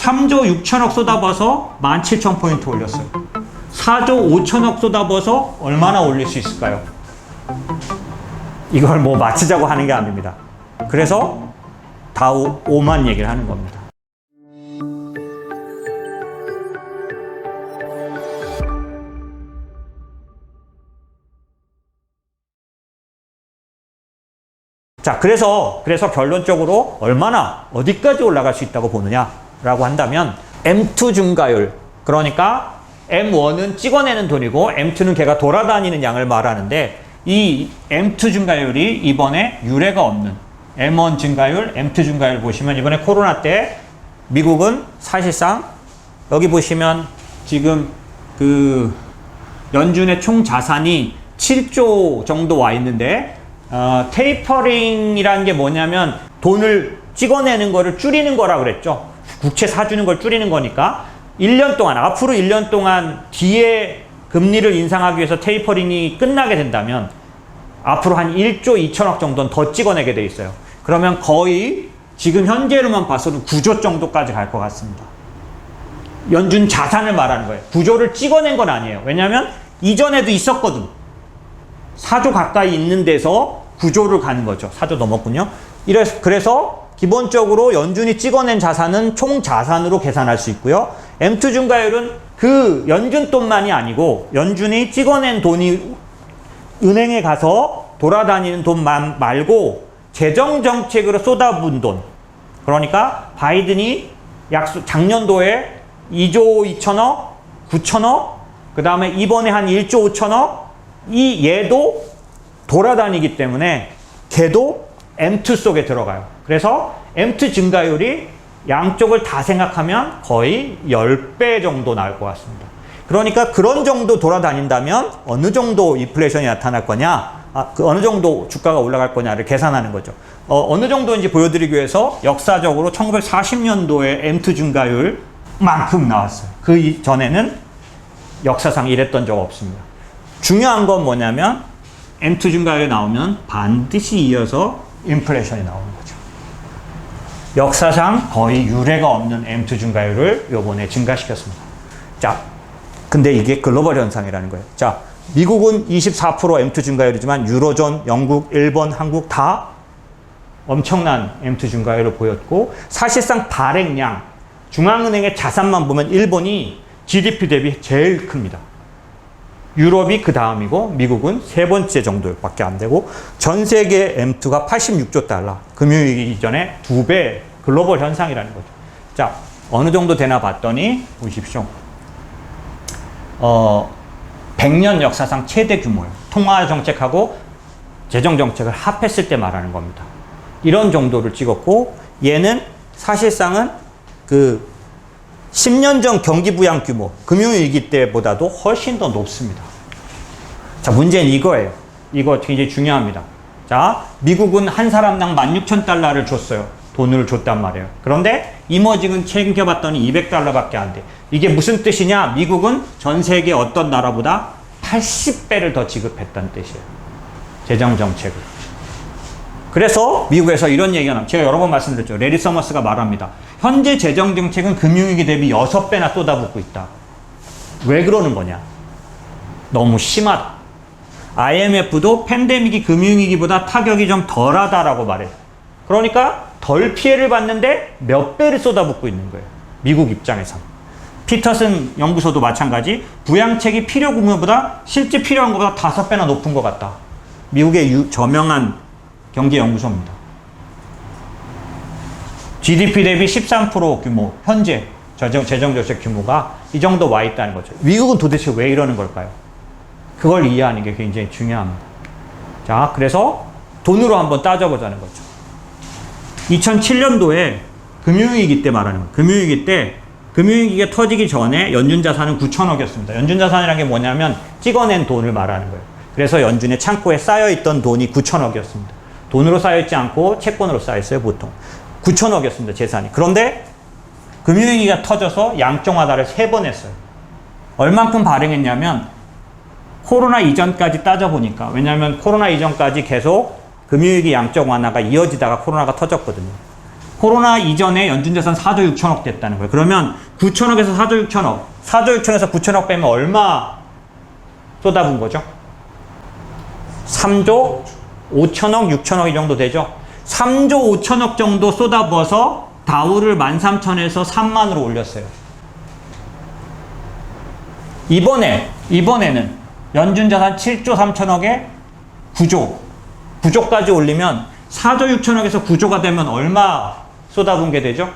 3조 6천억 쏟아봐서 17,000포인트 올렸어요. 4조 5천억 쏟아봐서 얼마나 올릴 수 있을까요? 이걸 뭐 맞히자고 하는 게 아닙니다. 그래서 다 5만 얘기를 하는 겁니다. 자, 그래서 결론적으로 얼마나 어디까지 올라갈 수 있다고 보느냐라고 한다면 M2 증가율, 그러니까 M1은 찍어내는 돈이고 M2는 걔가 돌아다니는 양을 말하는데, 이 M2 증가율이 이번에 유례가 없는 M1 증가율, M2 증가율 보시면 이번에 코로나 때 미국은 사실상 여기 보시면 지금 그 연준의 총 자산이 7조 정도 와 있는데, 테이퍼링이라는 게 뭐냐면 돈을 찍어내는 거를 줄이는 거라 그랬죠. 국채 사주는 걸 줄이는 거니까 1년 동안, 앞으로 1년 동안 뒤에 금리를 인상하기 위해서 테이퍼링이 끝나게 된다면 앞으로 한 1조 2천억 정도는 더 찍어내게 돼 있어요. 그러면 거의 지금 현재로만 봐서는 9조 정도까지 갈 것 같습니다. 연준 자산을 말하는 거예요. 9조를 찍어낸 건 아니에요. 왜냐하면 이전에도 있었거든. 4조 가까이 있는 데서 9조를 가는 거죠. 4조 넘었군요. 그래서 기본적으로 연준이 찍어낸 자산은 총 자산으로 계산할 수 있고요. M2 증가율은 그 연준 돈만이 아니고 연준이 찍어낸 돈이 은행에 가서 돌아다니는 돈만 말고 재정 정책으로 쏟아부은 돈. 그러니까 바이든이 작년도에 2조 2천억, 9천억, 그 다음에 이번에 한 1조 5천억, 얘도 돌아다니기 때문에 걔도 M2 속에 들어가요. 그래서 M2 증가율이 양쪽을 다 생각하면 거의 10배 정도 나올 것 같습니다. 그러니까 그런 정도 돌아다닌다면 어느 정도 인플레이션이 나타날 거냐, 어느 정도 주가가 올라갈 거냐를 계산하는 거죠. 어느 정도인지 보여드리기 위해서 역사적으로 1940년도에 M2 증가율만큼 나왔어요. 그 전에는 역사상 이랬던 적 없습니다. 중요한 건 뭐냐면 M2 증가율이 나오면 반드시 이어서 인플레이션이 나오는 거죠. 역사상 거의 유례가 없는 M2 증가율을 요번에 증가시켰습니다. 자, 근데 이게 글로벌 현상이라는 거예요. 자, 미국은 24% M2 증가율이지만 유로존, 영국, 일본, 한국 다 엄청난 M2 증가율을 보였고, 사실상 발행량, 중앙은행의 자산만 보면 일본이 GDP 대비 제일 큽니다. 유럽이 그 다음이고 미국은 세 번째 정도밖에 안 되고, 전 세계 M2가 86조 달러, 금융위기 이전에 2배 글로벌 현상이라는 거죠. 자, 어느 정도 되나 봤더니 보십시오. 100년 역사상 최대 규모예요. 통화 정책하고 재정 정책을 합했을 때 말하는 겁니다. 이런 정도를 찍었고, 얘는 사실상은 그 10년 전 경기 부양 규모, 금융위기 때보다도 훨씬 더 높습니다. 자, 문제는 이거예요. 이거 굉장히 중요합니다. 자, 미국은 한 사람당 16,000달러를 줬어요. 돈을 줬단 말이에요. 그런데 이머징은 챙겨봤더니 200달러밖에 안 돼. 이게 무슨 뜻이냐? 미국은 전 세계 어떤 나라보다 80배를 더 지급했다는 뜻이에요. 재정 정책을. 그래서 미국에서 이런 얘기가 나와요. 제가 여러 번 말씀드렸죠. 레리 서머스가 말합니다. 현재 재정 정책은 금융위기 대비 6배나 쏟아붓고 있다. 왜 그러는 거냐? 너무 심하다. IMF도 팬데믹이 금융위기보다 타격이 좀 덜하다라고 말해요. 그러니까 덜 피해를 받는데 몇 배를 쏟아붓고 있는 거예요. 미국 입장에서. 피터슨 연구소도 마찬가지. 부양책이 필요 규모보다 실제 필요한 것보다 5배나 높은 것 같다. 미국의 저명한 경제연구소입니다. GDP 대비 13% 규모, 현재 재정정책 규모가 이 정도 와 있다는 거죠. 미국은 도대체 왜 이러는 걸까요? 그걸 이해하는 게 굉장히 중요합니다. 자, 그래서 돈으로 한번 따져보자는 거죠. 2007년도에 금융위기 때 말하는 거예요. 금융위기가 터지기 전에 연준 자산은 9천억이었습니다. 연준 자산이라는 게 뭐냐면 찍어낸 돈을 말하는 거예요. 그래서 연준의 창고에 쌓여있던 돈이 9천억이었습니다. 돈으로 쌓여있지 않고 채권으로 쌓여있어요, 보통. 9천억이었습니다, 재산이. 그런데 금융위기가 터져서 양적 완화를 3번 했어요. 얼만큼 발행했냐면 코로나 이전까지 따져보니까, 왜냐하면 코로나 이전까지 계속 금융위기 양적 완화가 이어지다가 코로나가 터졌거든요. 코로나 이전에 연준자산 4조 6천억 됐다는 거예요. 그러면 9천억에서 4조 6천억, 4조 6천에서 9천억 빼면 얼마 쏟아부은 거죠? 3조 5천억, 6천억 이 정도 되죠? 3조 5천억 정도 쏟아부어서 다우를 13,000에서 3만으로 올렸어요. 이번에는 연준자산 7조 3천억에 9조까지 올리면 4조 6천억에서 9조가 되면 얼마 쏟아부은 게 되죠?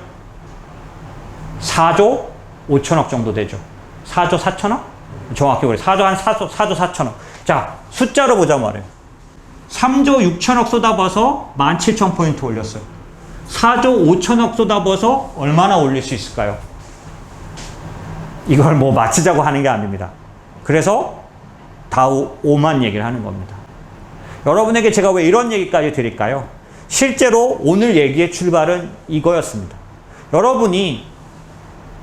4조 5천억 정도 되죠. 4조 4천억? 정확히 그래. 4조 4천억. 자, 숫자로 보자 말이에요. 3조 6천억 쏟아부어서 17,000포인트 올렸어요. 4조 5천억 쏟아부어서 얼마나 올릴 수 있을까요? 이걸 뭐 맞히자고 하는 게 아닙니다. 그래서 다우 5만 얘기를 하는 겁니다. 여러분에게 제가 왜 이런 얘기까지 드릴까요? 실제로 오늘 얘기의 출발은 이거였습니다. 여러분이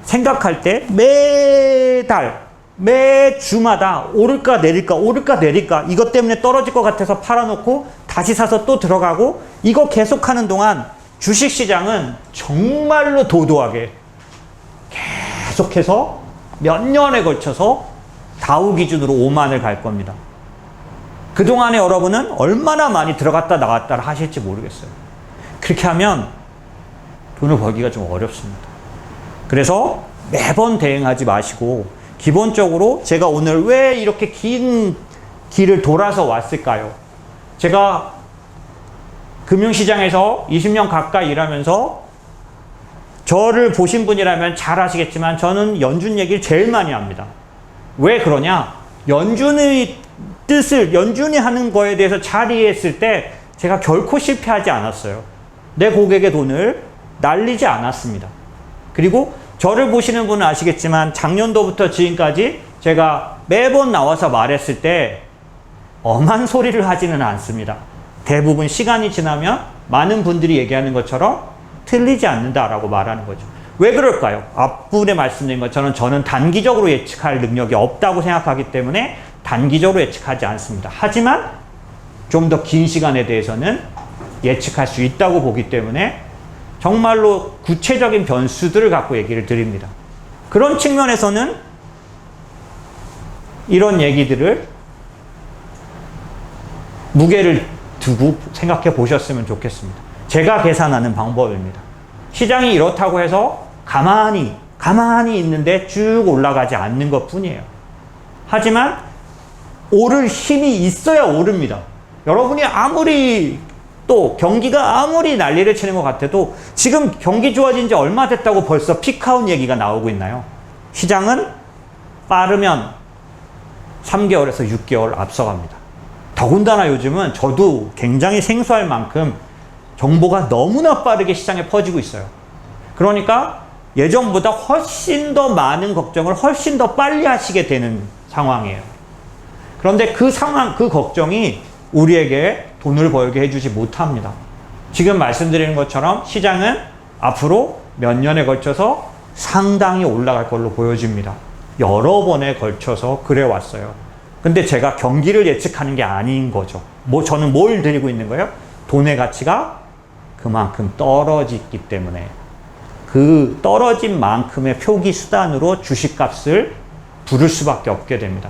생각할 때 매달, 매주마다 오를까 내릴까 이것 때문에 떨어질 것 같아서 팔아놓고 다시 사서 또 들어가고 이거 계속하는 동안 주식시장은 정말로 도도하게 계속해서 몇 년에 걸쳐서 다우 기준으로 5만을 갈 겁니다. 그동안에 여러분은 얼마나 많이 들어갔다 나갔다를 하실지 모르겠어요. 그렇게 하면 돈을 벌기가 좀 어렵습니다. 그래서 매번 대응하지 마시고 기본적으로 제가 오늘 왜 이렇게 긴 길을 돌아서 왔을까요? 제가 금융시장에서 20년 가까이 일하면서 저를 보신 분이라면 잘 아시겠지만 저는 연준 얘기를 제일 많이 합니다. 왜 그러냐? 연준의 뜻을, 연준이 하는 거에 대해서 잘 이해했을 때 제가 결코 실패하지 않았어요. 내 고객의 돈을 날리지 않았습니다. 그리고 저를 보시는 분은 아시겠지만 작년도부터 지금까지 제가 매번 나와서 말했을 때 엄한 소리를 하지는 않습니다. 대부분 시간이 지나면 많은 분들이 얘기하는 것처럼 틀리지 않는다라고 말하는 거죠. 왜 그럴까요? 앞부분에 말씀드린 것처럼 저는 단기적으로 예측할 능력이 없다고 생각하기 때문에 단기적으로 예측하지 않습니다. 하지만 좀 더 긴 시간에 대해서는 예측할 수 있다고 보기 때문에 정말로 구체적인 변수들을 갖고 얘기를 드립니다. 그런 측면에서는 이런 얘기들을 무게를 두고 생각해 보셨으면 좋겠습니다. 제가 계산하는 방법입니다. 시장이 이렇다고 해서 가만히 있는데 쭉 올라가지 않는 것 뿐이에요. 하지만 오를 힘이 있어야 오릅니다. 여러분이 아무리 또 경기가 아무리 난리를 치는 것 같아도 지금 경기 좋아진 지 얼마 됐다고 벌써 피크아웃 얘기가 나오고 있나요? 시장은 빠르면 3개월에서 6개월 앞서갑니다. 더군다나 요즘은 저도 굉장히 생소할 만큼 정보가 너무나 빠르게 시장에 퍼지고 있어요. 그러니까 예전보다 훨씬 더 많은 걱정을 훨씬 더 빨리 하시게 되는 상황이에요. 그런데 그 상황, 그 걱정이 우리에게 돈을 벌게 해주지 못합니다. 지금 말씀드리는 것처럼 시장은 앞으로 몇 년에 걸쳐서 상당히 올라갈 걸로 보여집니다. 여러 번에 걸쳐서 그래 왔어요. 근데 제가 경기를 예측하는 게 아닌 거죠. 저는 뭘 드리고 있는 거예요? 돈의 가치가 그만큼 떨어지기 때문에 그 떨어진 만큼의 표기 수단으로 주식값을 부를 수밖에 없게 됩니다.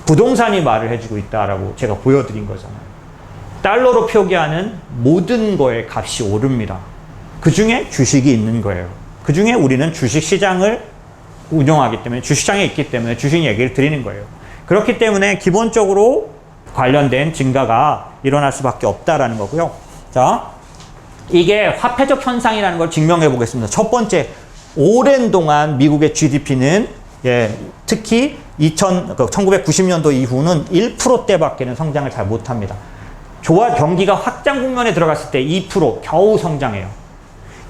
부동산이 말을 해주고 있다라고 제가 보여드린 거잖아요. 달러로 표기하는 모든 거의 값이 오릅니다. 그 중에 주식이 있는 거예요. 그 중에 우리는 주식시장을 운영하기 때문에 주식시장에 있기 때문에 주식 얘기를 드리는 거예요. 그렇기 때문에 기본적으로 관련된 증가가 일어날 수밖에 없다라는 거고요. 자, 이게 화폐적 현상이라는 걸 증명해 보겠습니다. 첫 번째, 오랜 동안 미국의 GDP는 특히 1990년도 이후는 1%대밖에는 성장을 잘 못합니다. 경기가 확장 국면에 들어갔을 때 2% 겨우 성장해요.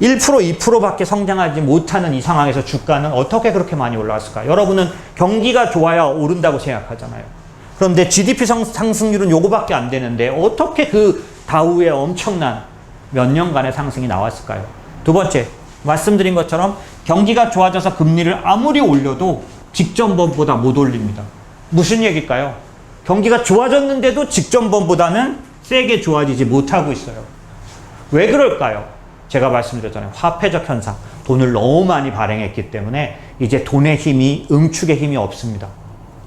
1%, 2%밖에 성장하지 못하는 이 상황에서 주가는 어떻게 그렇게 많이 올라왔을까? 여러분은 경기가 좋아야 오른다고 생각하잖아요. 그런데 GDP 상승률은 요거밖에 안 되는데 어떻게 그 다우의 엄청난 몇 년간의 상승이 나왔을까요? 두 번째, 말씀드린 것처럼 경기가 좋아져서 금리를 아무리 올려도 직전번보다 못 올립니다. 무슨 얘기일까요? 경기가 좋아졌는데도 직전번보다는 세게 좋아지지 못하고 있어요. 왜 그럴까요? 제가 말씀드렸잖아요. 화폐적 현상. 돈을 너무 많이 발행했기 때문에 이제 돈의 힘이, 응축의 힘이 없습니다.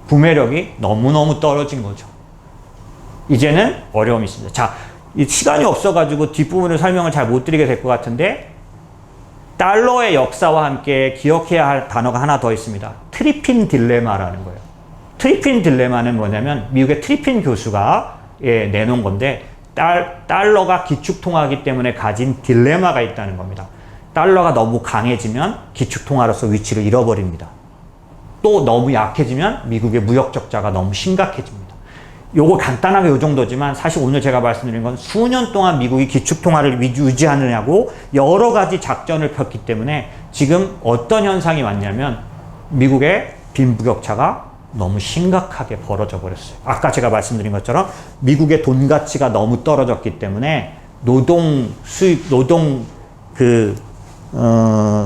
구매력이 너무너무 떨어진 거죠. 이제는 어려움이 있습니다. 자, 이 시간이 없어가지고 뒷부분을 설명을 잘 못 드리게 될 것 같은데, 달러의 역사와 함께 기억해야 할 단어가 하나 더 있습니다. 트리핀 딜레마라는 거예요. 트리핀 딜레마는 뭐냐면 미국의 트리핀 교수가 내놓은 건데, 달러가 기축통화이기 때문에 가진 딜레마가 있다는 겁니다. 달러가 너무 강해지면 기축통화로서 위치를 잃어버립니다. 또 너무 약해지면 미국의 무역 적자가 너무 심각해집니다. 요거 간단하게 요 정도지만 사실 오늘 제가 말씀드린 건 수년 동안 미국이 기축통화를 유지하느냐고 여러 가지 작전을 폈기 때문에 지금 어떤 현상이 왔냐면 미국의 빈부격차가 너무 심각하게 벌어져 버렸어요. 아까 제가 말씀드린 것처럼 미국의 돈 가치가 너무 떨어졌기 때문에 노동 수입, 노동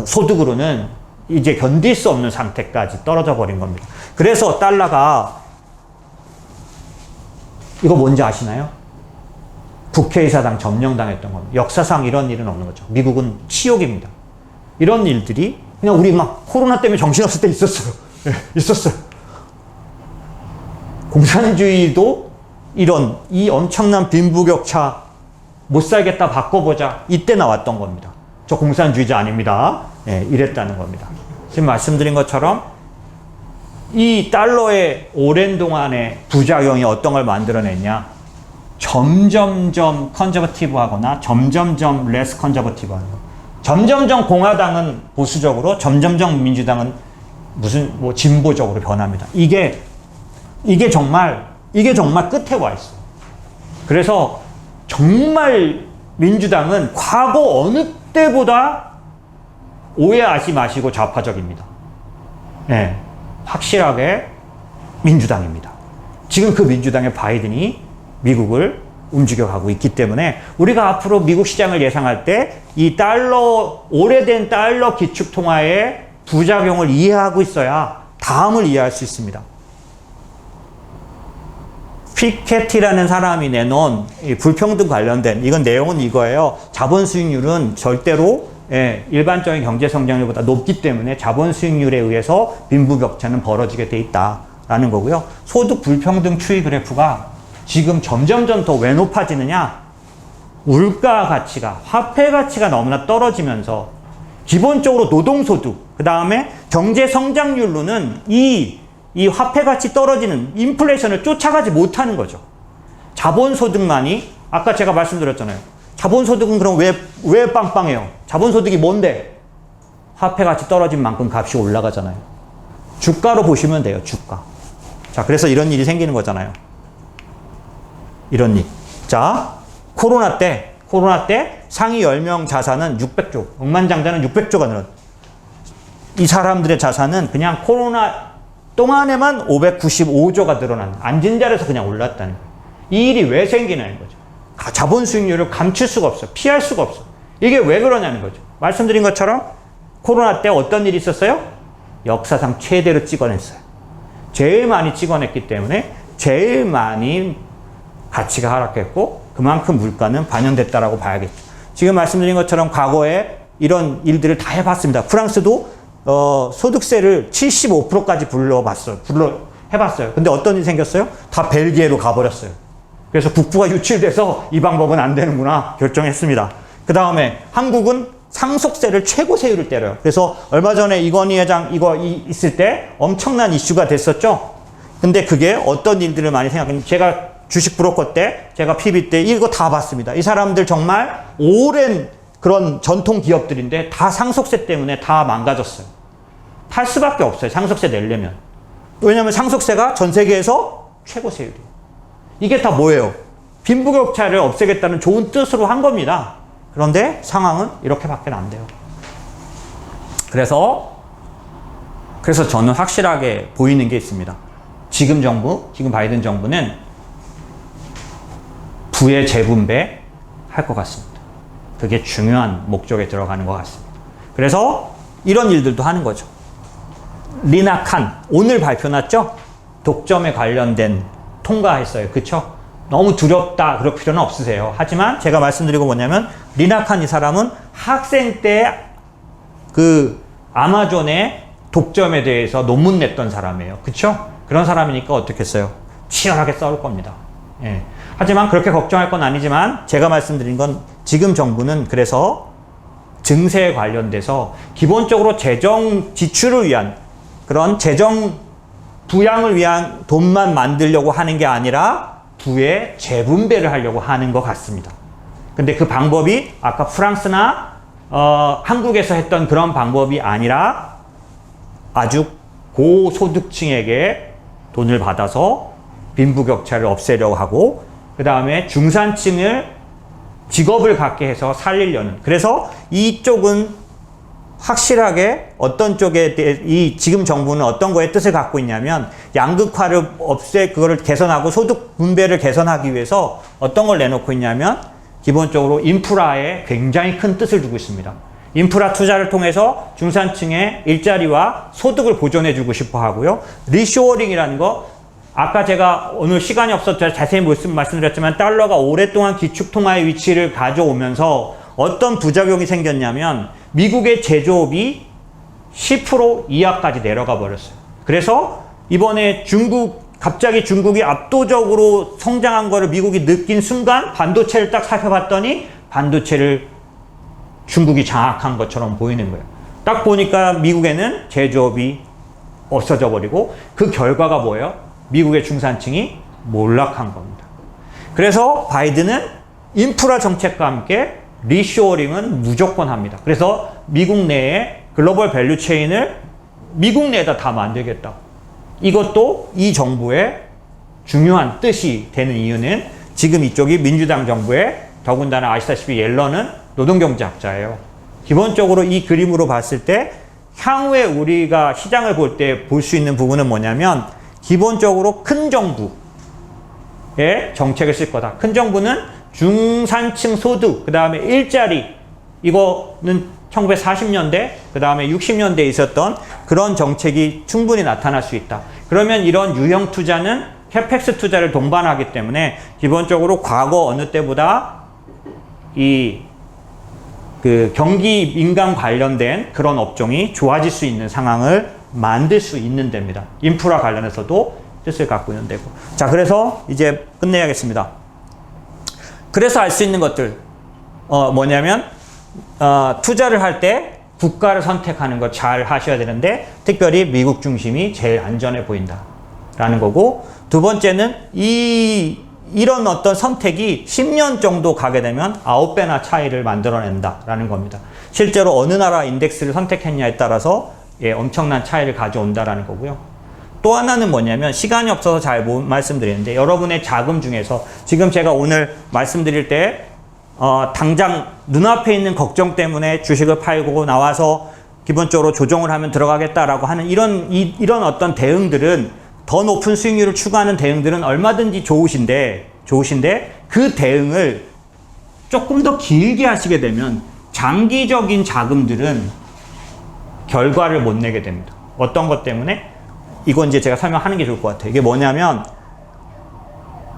소득으로는 이제 견딜 수 없는 상태까지 떨어져 버린 겁니다. 그래서 달러가, 이거 뭔지 아시나요? 국회의사당 점령당했던 겁니다. 역사상 이런 일은 없는 거죠. 미국은 치욕입니다. 이런 일들이 그냥 우리 막 코로나 때문에 정신없을 때 있었어요. 네, 있었어요. 공산주의도 이 엄청난 빈부격차 못 살겠다 바꿔보자 이때 나왔던 겁니다. 저 공산주의자 아닙니다. 네, 이랬다는 겁니다. 지금 말씀드린 것처럼 이 달러의 오랜 동안의 부작용이 어떤 걸 만들어냈냐, 점점점 컨저버티브하거나 점점점 레스 컨저버티브하는 거. 점점점 공화당은 보수적으로, 점점점 민주당은 뭐 진보적으로 변합니다. 이게 정말 끝에 와 있어. 그래서 정말 민주당은 과거 어느 때보다 오해하지 마시고 좌파적입니다. 네, 확실하게 민주당입니다. 지금 그 민주당의 바이든이 미국을 움직여가고 있기 때문에 우리가 앞으로 미국 시장을 예상할 때 이 오래된 달러 기축통화의 부작용을 이해하고 있어야 다음을 이해할 수 있습니다. 피케티라는 사람이 내놓은 불평등 관련된, 이건 내용은 이거예요. 자본 수익률은 절대로 일반적인 경제 성장률보다 높기 때문에 자본 수익률에 의해서 빈부격차는 벌어지게 돼 있다라는 거고요. 소득 불평등 추이 그래프가 지금 점점점 더 왜 높아지느냐? 물가 가치가, 화폐 가치가 너무나 떨어지면서 기본적으로 노동소득, 그 다음에 경제 성장률로는 이 화폐 가치 떨어지는 인플레이션을 쫓아가지 못하는 거죠. 자본소득만이, 아까 제가 말씀드렸잖아요. 자본소득은 그럼 왜 빵빵해요? 자본소득이 뭔데? 화폐 가치 떨어진 만큼 값이 올라가잖아요. 주가로 보시면 돼요, 주가. 자, 그래서 이런 일이 생기는 거잖아요. 이런 일. 자, 코로나 때 상위 10명 자산은 600조, 억만장자는 600조가 늘었어요. 이 사람들의 자산은 그냥 코로나 동안에만 595조가 늘어난, 앉은 자리에서 그냥 올랐다는 거예요. 이 일이 왜 생기냐는 거죠. 자본 수익률을 감출 수가 없어요. 피할 수가 없어요. 이게 왜 그러냐는 거죠. 말씀드린 것처럼 코로나 때 어떤 일이 있었어요? 역사상 최대로 찍어냈어요. 제일 많이 찍어냈기 때문에 제일 많이 가치가 하락했고 그만큼 물가는 반영됐다라고 봐야겠죠. 지금 말씀드린 것처럼 과거에 이런 일들을 다 해봤습니다. 프랑스도 소득세를 75%까지 해봤어요. 근데 어떤 일이 생겼어요? 다 벨기에로 가버렸어요. 그래서 국부가 유출돼서 이 방법은 안 되는구나 결정했습니다. 그 다음에 한국은 상속세를 최고 세율을 때려요. 그래서 얼마 전에 이건희 회장 있을 때 엄청난 이슈가 됐었죠. 근데 그게 어떤 일들을 많이 생각했는지, 제가 주식 브로커 때, 제가 PB 때 이거 다 봤습니다. 이 사람들 정말 오랜 그런 전통 기업들인데 다 상속세 때문에 다 망가졌어요. 팔 수밖에 없어요. 상속세 내려면. 왜냐하면 상속세가 전 세계에서 최고 세율이에요. 이게 다 뭐예요? 빈부격차를 없애겠다는 좋은 뜻으로 한 겁니다. 그런데 상황은 이렇게밖에 안 돼요. 그래서 저는 확실하게 보이는 게 있습니다. 지금 바이든 정부는 부의 재분배 할 것 같습니다. 그게 중요한 목적에 들어가는 것 같습니다. 그래서 이런 일들도 하는 거죠. 리나 칸, 오늘 발표 났죠? 독점에 관련된 통과했어요. 그쵸? 너무 두렵다 그럴 필요는 없으세요. 하지만 제가 말씀드리고 뭐냐면 리나칸 이 사람은 학생 때 그 아마존의 독점에 대해서 논문 냈던 사람이에요. 그쵸? 그런 사람이니까 어떻겠어요? 치열하게 싸울 겁니다. 예. 하지만 그렇게 걱정할 건 아니지만 제가 말씀드린 건 지금 정부는 그래서 증세에 관련돼서 기본적으로 재정 지출을 위한 그런 재정 부양을 위한 돈만 만들려고 하는 게 아니라 부의 재분배를 하려고 하는 것 같습니다. 근데 그 방법이 아까 프랑스나 한국에서 했던 그런 방법이 아니라 아주 고소득층에게 돈을 받아서 빈부격차를 없애려고 하고 그 다음에 중산층을 직업을 갖게 해서 살리려는 그래서 이쪽은 확실하게 어떤 쪽에 대해 이 지금 정부는 어떤 거에 뜻을 갖고 있냐면 양극화를 그거를 개선하고 소득 분배를 개선하기 위해서 어떤 걸 내놓고 있냐면 기본적으로 인프라에 굉장히 큰 뜻을 두고 있습니다. 인프라 투자를 통해서 중산층의 일자리와 소득을 보존해 주고 싶어 하고요. 리쇼어링이라는 거 아까 제가 오늘 시간이 없어서 자세히 말씀드렸지만 달러가 오랫동안 기축통화의 위치를 가져오면서 어떤 부작용이 생겼냐면 미국의 제조업이 10% 이하까지 내려가 버렸어요. 그래서 이번에 갑자기 중국이 압도적으로 성장한 거를 미국이 느낀 순간 반도체를 딱 살펴봤더니 반도체를 중국이 장악한 것처럼 보이는 거예요. 딱 보니까 미국에는 제조업이 없어져 버리고 그 결과가 뭐예요? 미국의 중산층이 몰락한 겁니다. 그래서 바이든은 인프라 정책과 함께 리쇼어링은 무조건 합니다. 그래서 미국 내에 글로벌 밸류 체인을 미국 내에다 다 만들겠다. 이것도 이 정부의 중요한 뜻이 되는 이유는 지금 이쪽이 민주당 정부의 더군다나 아시다시피 옐런은 노동경제학자예요. 기본적으로 이 그림으로 봤을 때 향후에 우리가 시장을 볼 때 볼 수 있는 부분은 뭐냐면 기본적으로 큰 정부의 정책을 쓸 거다. 큰 정부는 중산층 소득, 그 다음에 일자리, 이거는 1940년대, 그 다음에 60년대에 있었던 그런 정책이 충분히 나타날 수 있다. 그러면 이런 유형 투자는 캐펙스 투자를 동반하기 때문에 기본적으로 과거 어느 때보다 그 경기 민감 관련된 그런 업종이 좋아질 수 있는 상황을 만들 수 있는 데입니다. 인프라 관련해서도 뜻을 갖고 있는 데고. 자, 그래서 이제 끝내야겠습니다. 그래서 알 수 있는 것들, 뭐냐면, 투자를 할 때 국가를 선택하는 거 잘 하셔야 되는데, 특별히 미국 중심이 제일 안전해 보인다. 라는 거고, 두 번째는 이런 어떤 선택이 10년 정도 가게 되면 9배나 차이를 만들어낸다. 라는 겁니다. 실제로 어느 나라 인덱스를 선택했냐에 따라서 엄청난 차이를 가져온다라는 거고요. 또 하나는 뭐냐면 시간이 없어서 잘 못 말씀드리는데 여러분의 자금 중에서 지금 제가 오늘 말씀드릴 때 당장 눈앞에 있는 걱정 때문에 주식을 팔고 나와서 기본적으로 조정을 하면 들어가겠다라고 하는 이런 어떤 대응들은 더 높은 수익률을 추구하는 대응들은 얼마든지 좋으신데 그 대응을 조금 더 길게 하시게 되면 장기적인 자금들은 결과를 못 내게 됩니다. 어떤 것 때문에? 이건 이제 제가 설명하는 게 좋을 것 같아요. 이게 뭐냐면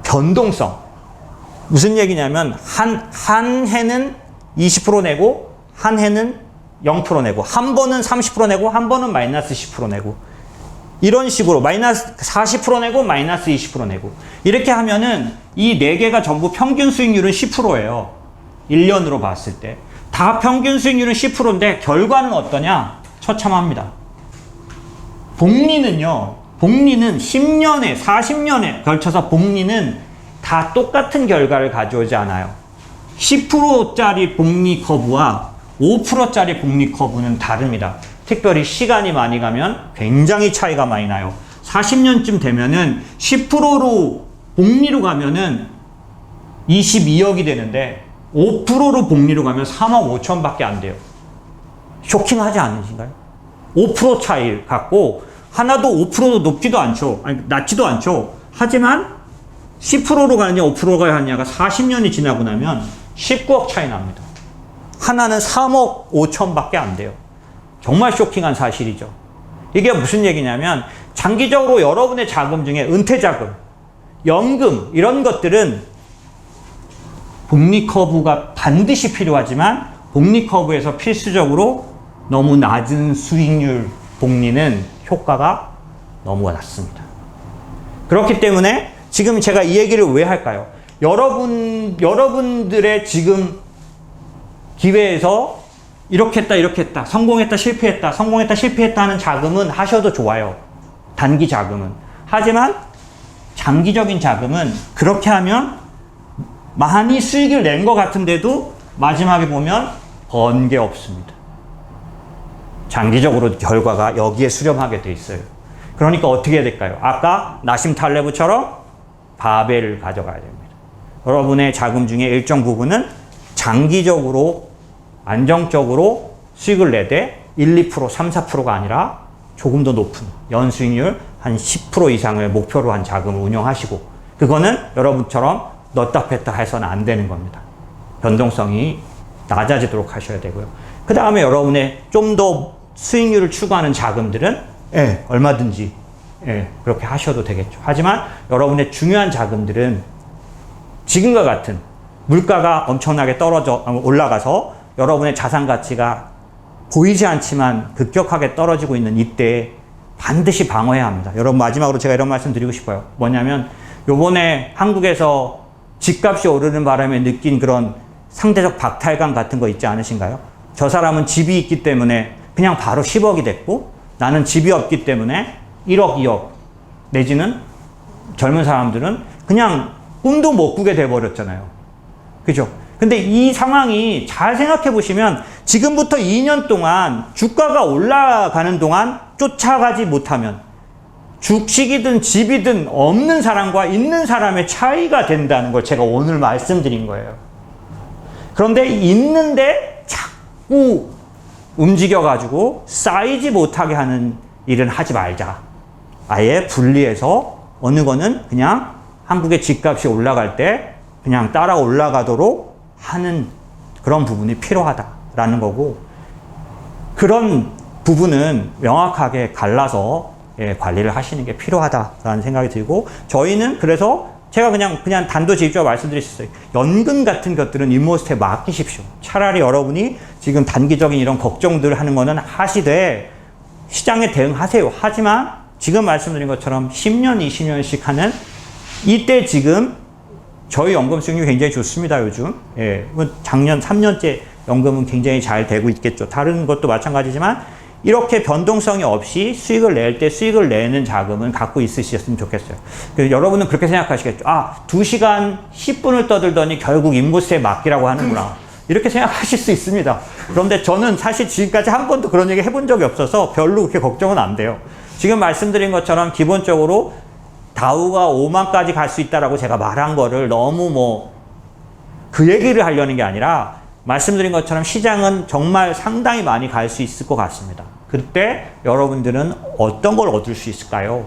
변동성. 무슨 얘기냐면 한 해는 20% 내고 한 해는 0% 내고 한 번은 30% 내고 한 번은 마이너스 10% 내고 이런 식으로 마이너스 40% 내고 마이너스 20% 내고 이렇게 하면은 이 4개가 전부 평균 수익률은 10%예요. 1년으로 봤을 때. 다 평균 수익률은 10%인데 결과는 어떠냐? 처참합니다. 복리는 10년에 40년에 걸쳐서 복리는 다 똑같은 결과를 가져오지 않아요. 10%짜리 복리 커브와 5%짜리 복리 커브는 다릅니다. 특별히 시간이 많이 가면 굉장히 차이가 많이 나요. 40년쯤 되면은 10%로 복리로 가면은 22억이 되는데 5%로 복리로 가면 3억 5천밖에 안 돼요. 쇼킹하지 않으신가요? 5% 차이 갖고 하나도 5%도 높지도 않죠. 아니, 낮지도 않죠. 하지만 10%로 가느냐 5%가 가느냐가 40년이 지나고 나면 19억 차이 납니다. 하나는 3억 5천밖에 안 돼요. 정말 쇼킹한 사실이죠. 이게 무슨 얘기냐면 장기적으로 여러분의 자금 중에 은퇴 자금, 연금 이런 것들은 복리 커브가 반드시 필요하지만 복리 커브에서 필수적으로 너무 낮은 수익률 복리는 효과가 너무 낮습니다. 그렇기 때문에 지금 제가 이 얘기를 왜 할까요? 여러분들의 지금 기회에서 이렇게 했다, 성공했다, 실패했다 하는 자금은 하셔도 좋아요. 단기 자금은. 하지만 장기적인 자금은 그렇게 하면 많이 수익을 낸 것 같은데도 마지막에 보면 번 게 없습니다. 장기적으로 결과가 여기에 수렴하게 돼 있어요. 그러니까 어떻게 해야 될까요? 아까 나심 탈레브처럼 바벨을 가져가야 됩니다. 여러분의 자금 중에 일정 부분은 장기적으로 안정적으로 수익을 내되 1, 2%, 3, 4%가 아니라 조금 더 높은 연수익률 한 10% 이상을 목표로 한 자금을 운영하시고, 그거는 여러분처럼 넣었다 뺐다 해서는 안 되는 겁니다. 변동성이 낮아지도록 하셔야 되고요. 그 다음에 여러분의 좀 더 수익률을 추구하는 자금들은 얼마든지 그렇게 하셔도 되겠죠. 하지만 여러분의 중요한 자금들은 지금과 같은 물가가 엄청나게 올라가서 여러분의 자산 가치가 보이지 않지만 급격하게 떨어지고 있는 이때에 반드시 방어해야 합니다. 여러분, 마지막으로 제가 이런 말씀 드리고 싶어요. 뭐냐면 요번에 한국에서 집값이 오르는 바람에 느낀 그런 상대적 박탈감 같은 거 있지 않으신가요? 저 사람은 집이 있기 때문에 그냥 바로 10억이 됐고, 나는 집이 없기 때문에 1억, 2억 내지는 젊은 사람들은 그냥 꿈도 못 꾸게 돼버렸잖아요. 그죠? 근데 이 상황이 잘 생각해 보시면 지금부터 2년 동안 주가가 올라가는 동안 쫓아가지 못하면 주식이든 집이든 없는 사람과 있는 사람의 차이가 된다는 걸 제가 오늘 말씀드린 거예요. 그런데 있는데 자꾸 움직여가지고 쌓이지 못하게 하는 일은 하지 말자. 아예 분리해서 어느 거는 그냥 한국의 집값이 올라갈 때 그냥 따라 올라가도록 하는 그런 부분이 필요하다라는 거고, 그런 부분은 명확하게 갈라서 관리를 하시는 게 필요하다라는 생각이 들고, 저희는 그래서 제가 그냥 단도직입적으로 말씀드렸어요. 연금 같은 것들은 인모스트에 맡기십시오. 차라리 여러분이 지금 단기적인 이런 걱정들을 하는 거는 하시되 시장에 대응하세요. 하지만 지금 말씀드린 것처럼 10년, 20년씩 하는 이때 지금 저희 연금 수익률이 굉장히 좋습니다, 요즘. 작년 3년째 연금은 굉장히 잘 되고 있겠죠. 다른 것도 마찬가지지만 이렇게 변동성이 없이 수익을 낼 때 수익을 내는 자금은 갖고 있으셨으면 좋겠어요. 여러분은 그렇게 생각하시겠죠. 2시간 10분을 떠들더니 결국 인보스에 맡기라고 하는구나. 이렇게 생각하실 수 있습니다. 그런데 저는 사실 지금까지 한 번도 그런 얘기 해본 적이 없어서 별로 그렇게 걱정은 안 돼요. 지금 말씀드린 것처럼 기본적으로 다우가 5만까지 갈 수 있다라고 제가 말한 거를 너무 그 얘기를 하려는 게 아니라, 말씀드린 것처럼 시장은 정말 상당히 많이 갈 수 있을 것 같습니다. 그때 여러분들은 어떤 걸 얻을 수 있을까요?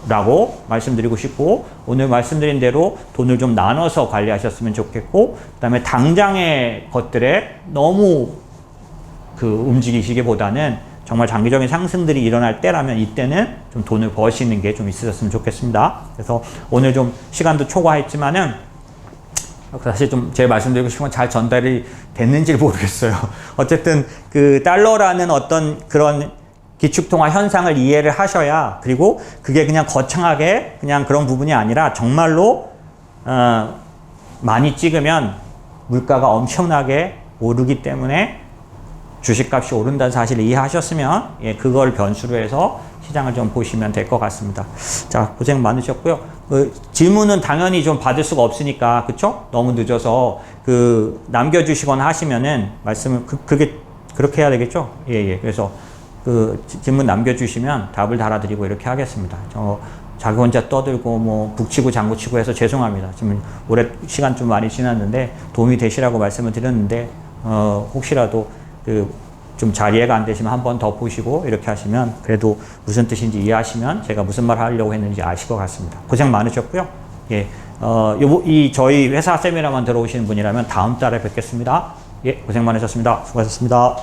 라고 말씀드리고 싶고, 오늘 말씀드린 대로 돈을 좀 나눠서 관리하셨으면 좋겠고, 그 다음에 당장의 것들에 너무 움직이시기보다는 정말 장기적인 상승들이 일어날 때라면 이때는 좀 돈을 버시는 게 좀 있으셨으면 좋겠습니다. 그래서 오늘 좀 시간도 초과했지만은 사실 좀 제가 말씀드리고 싶은 건 잘 전달이 됐는지 모르겠어요. 어쨌든 그 달러라는 어떤 그런 기축통화 현상을 이해를 하셔야, 그리고 그게 그냥 거창하게 그냥 그런 부분이 아니라 정말로 많이 찍으면 물가가 엄청나게 오르기 때문에 주식값이 오른다는 사실을 이해하셨으면 그걸 변수로 해서 시장을 좀 보시면 될 것 같습니다. 자, 고생 많으셨고요. 질문은 당연히 좀 받을 수가 없으니까, 그쵸? 너무 늦어서 남겨주시거나 하시면은 말씀을 그렇게 해야 되겠죠? 그래서 질문 남겨주시면 답을 달아드리고 이렇게 하겠습니다. 자기 혼자 떠들고 북치고 장구치고 해서 죄송합니다. 지금 올해 시간 좀 많이 지났는데 도움이 되시라고 말씀을 드렸는데 혹시라도 좀 잘 이해가 안 되시면 한 번 더 보시고 이렇게 하시면 그래도 무슨 뜻인지 이해하시면 제가 무슨 말 하려고 했는지 아실 것 같습니다. 고생 많으셨고요. 저희 회사 세미나만 들어오시는 분이라면 다음 달에 뵙겠습니다. 고생 많으셨습니다. 수고하셨습니다.